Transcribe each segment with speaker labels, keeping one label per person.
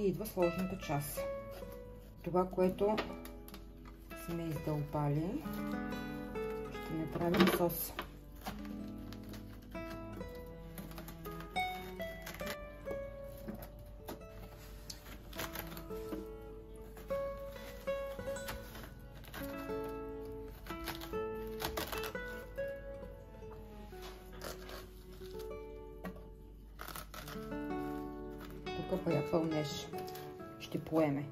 Speaker 1: и идва сложната част. Това, което сме издълбали, ще направим сос. Тук па я пълнеш, ще поеме.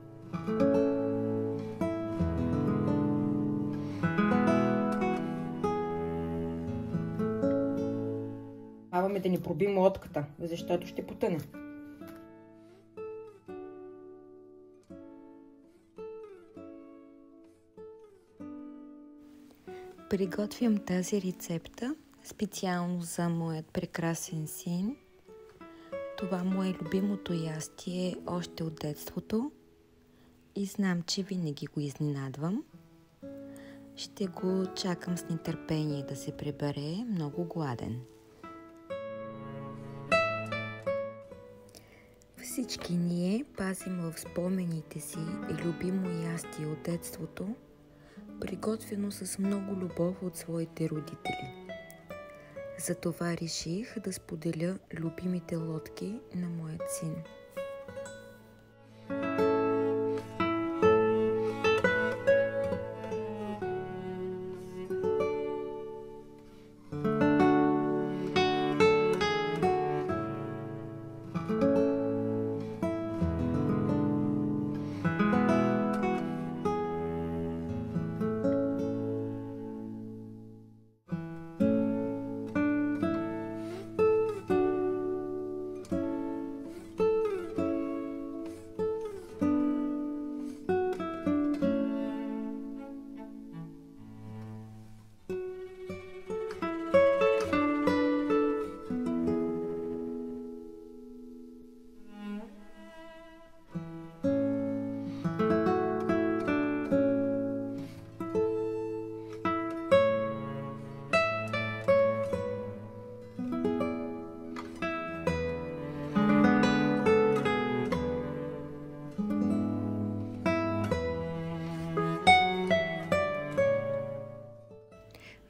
Speaker 1: Трябваме да ни пробим лодката, защото ще потъне.
Speaker 2: Приготвям тази рецепта специално за моят прекрасен син. Това му е любимото ястие още от детството и знам, че винаги го изненадвам. Ще го чакам с нетърпение да се прибере, много гладен. Всички ние пазим в спомените си любимо ястие от детството, приготвено с много любов от своите родители. Затова реших да споделя любимите лодки на моят син.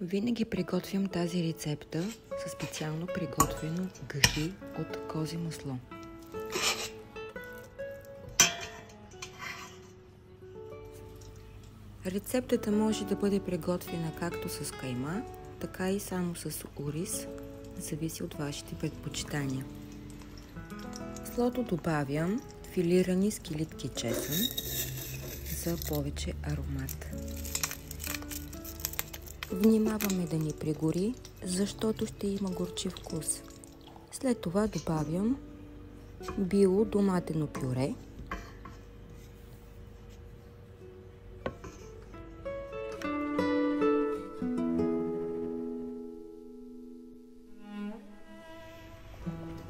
Speaker 2: Винаги приготвям тази рецепта със специално приготвено гахи от кози масло. Рецептата може да бъде приготвена както с кайма, така и само с ориз, зависи от вашите предпочитания. В маслото добавям филирани скилитки чесън за повече аромат. Внимаваме да ни пригори, защото ще има горчив вкус. След това добавям биодоматено пюре,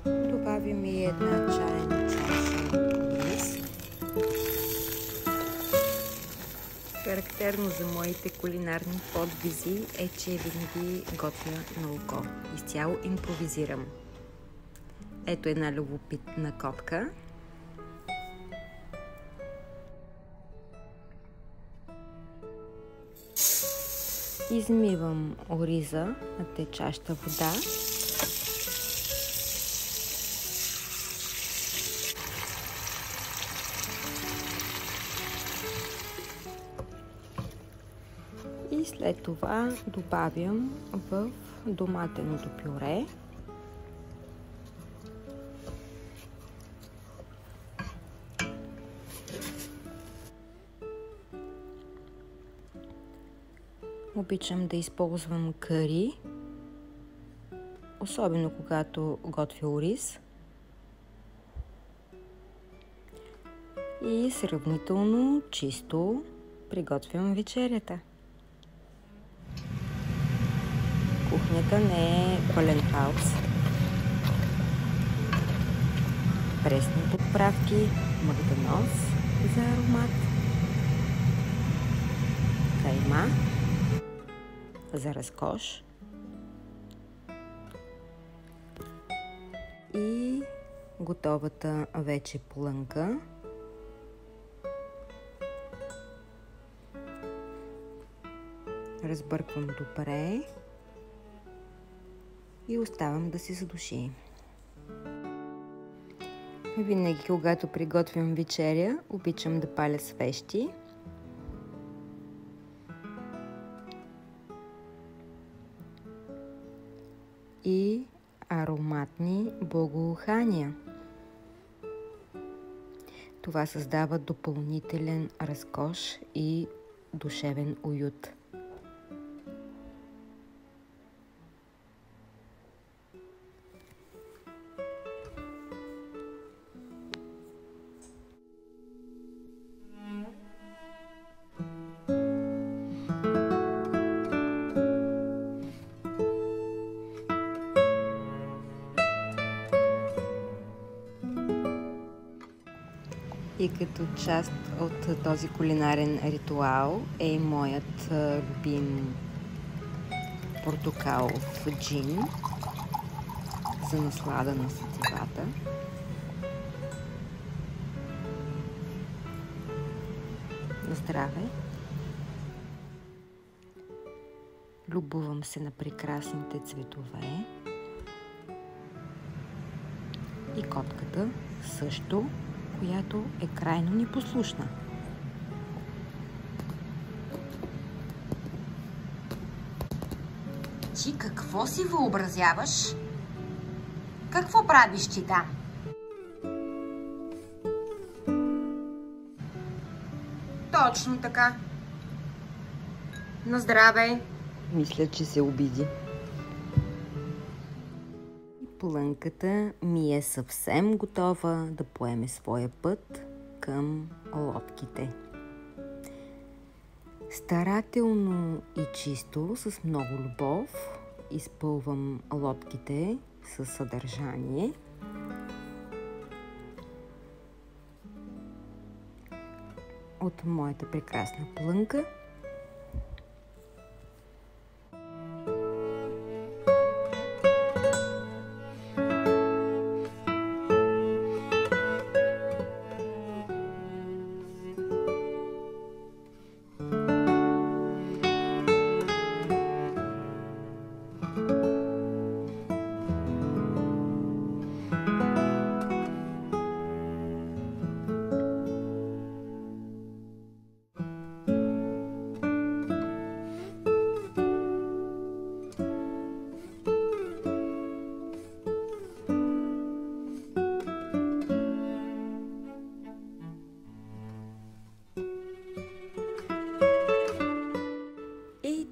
Speaker 2: добавим и една чайна чаша ориз. Характерно за моите кулинарни подвизи е, че винаги готвя на око. Изцяло импровизирам. Ето една любопитна котка. Измивам ориза на течаща вода. И след това добавям в доматеното пюре обичам да използвам кари, особено когато готвя ориз, и сравнително чисто приготвям вечерята. Кухнята не е пълен хаос. Пресни подправки, магданоз за аромат, кайма за разкош и готовата вече плънка Разбърквам добре и оставям да се задуши. Винаги, когато приготвям вечеря, обичам да паля свещи. И ароматни благоухания. Това създава допълнителен разкош и душевен уют. И като част от този кулинарен ритуал е и моят любим портокалов джин за наслада на сетивата. На здраве! Любувам се на прекрасните цветове и котката също, която е крайно непослушна.
Speaker 3: Ти какво си въобразяваш? Какво правиш ти там? Точно така. На здраве!
Speaker 2: Мисля, че се обиди. Плънката ми е съвсем готова да поеме своя път към лодките. Старателно и чисто, с много любов, изпълвам лодките със съдържание. От моята прекрасна плънка.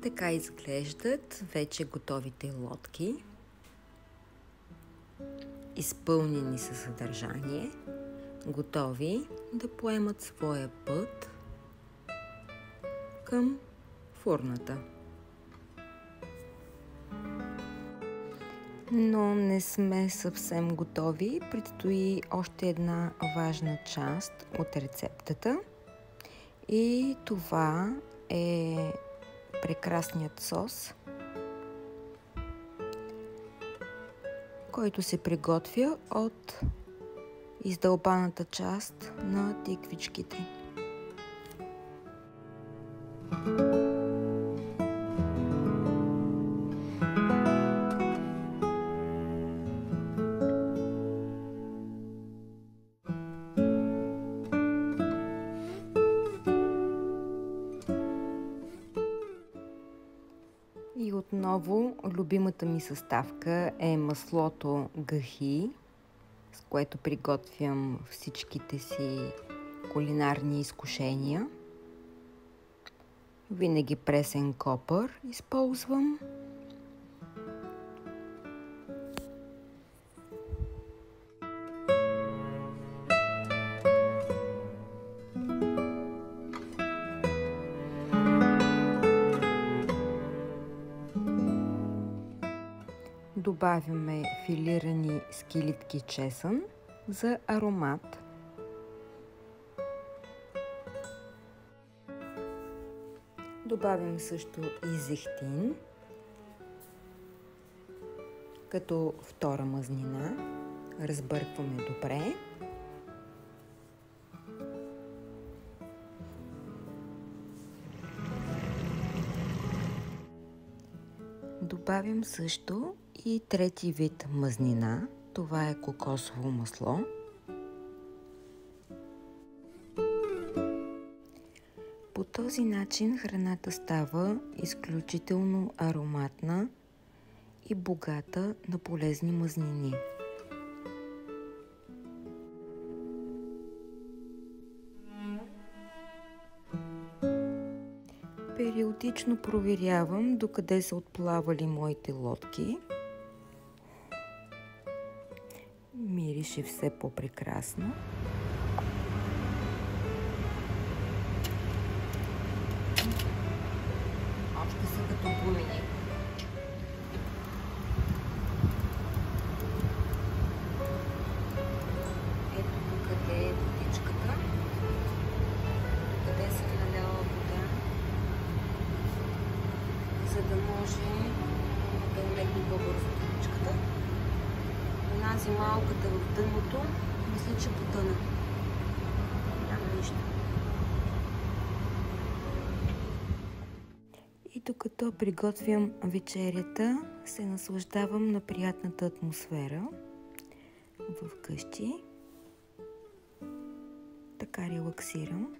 Speaker 2: Така изглеждат вече готовите лодки, изпълнени със съдържание, готови да поемат своя път към фурната. Но не сме съвсем готови. Предстои още една важна част от рецептата и това е прекрасният сос, който се приготвя от издълбаната част на тиквичките. И отново любимата ми съставка е маслото гахи, с което приготвям всичките си кулинарни изкушения. Винаги пресен копър използвам. Добавяме филирани скилитки чесън за аромат. Добавям също и зехтин като втора мазнина. Разбъркваме добре. Добавям също и трети вид мазнина. Това е кокосово масло. По този начин храната става изключително ароматна и богата на полезни мазнини. Периодично проверявам докъде са отплавали моите лодки. Мирише все по-прекрасно.
Speaker 1: Още са като гумени.
Speaker 2: Ето къде е водичката. Къде се налява вода, за да може да умекне по-бързо водичката. Онази малката в дъното, мисля, че потъна. Няма нищо. И докато приготвям вечерята, се наслаждавам на приятната атмосфера в къщи. Така релаксирам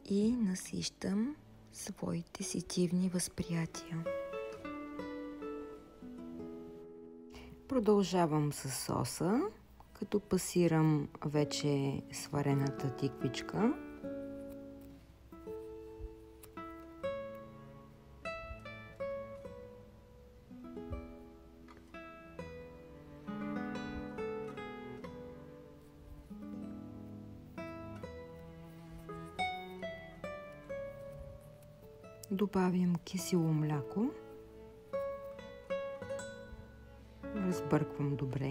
Speaker 2: и насищам своите сетивни възприятия. Продължавам с соса, като пасирам вече сварената тиквичка. Добавям кисело мляко. Разбърквам добре.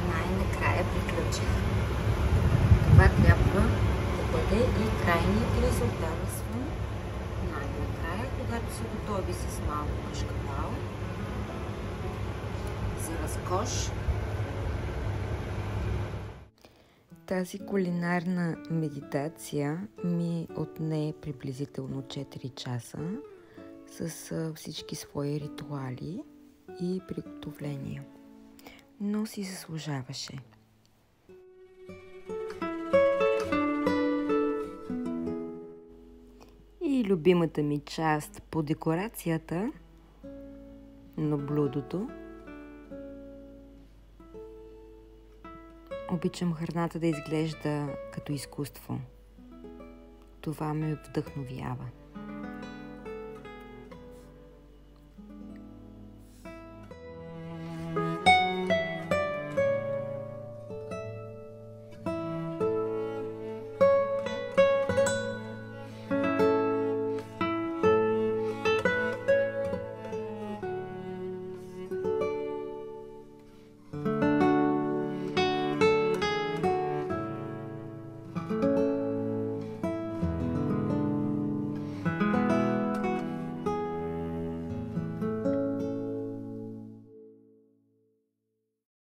Speaker 3: Най-накрая приключих. Това трябва да бъде и крайният резултат. Най-накрая, когато са готови с малко кашкавал за разкош.
Speaker 2: Тази кулинарна медитация ми отне приблизително 4 часа с всички свои ритуали и приготовления. Но си заслужаваше. И любимата ми част по декорацията на блюдото. Обичам храната да изглежда като изкуство. Това ме вдъхновява.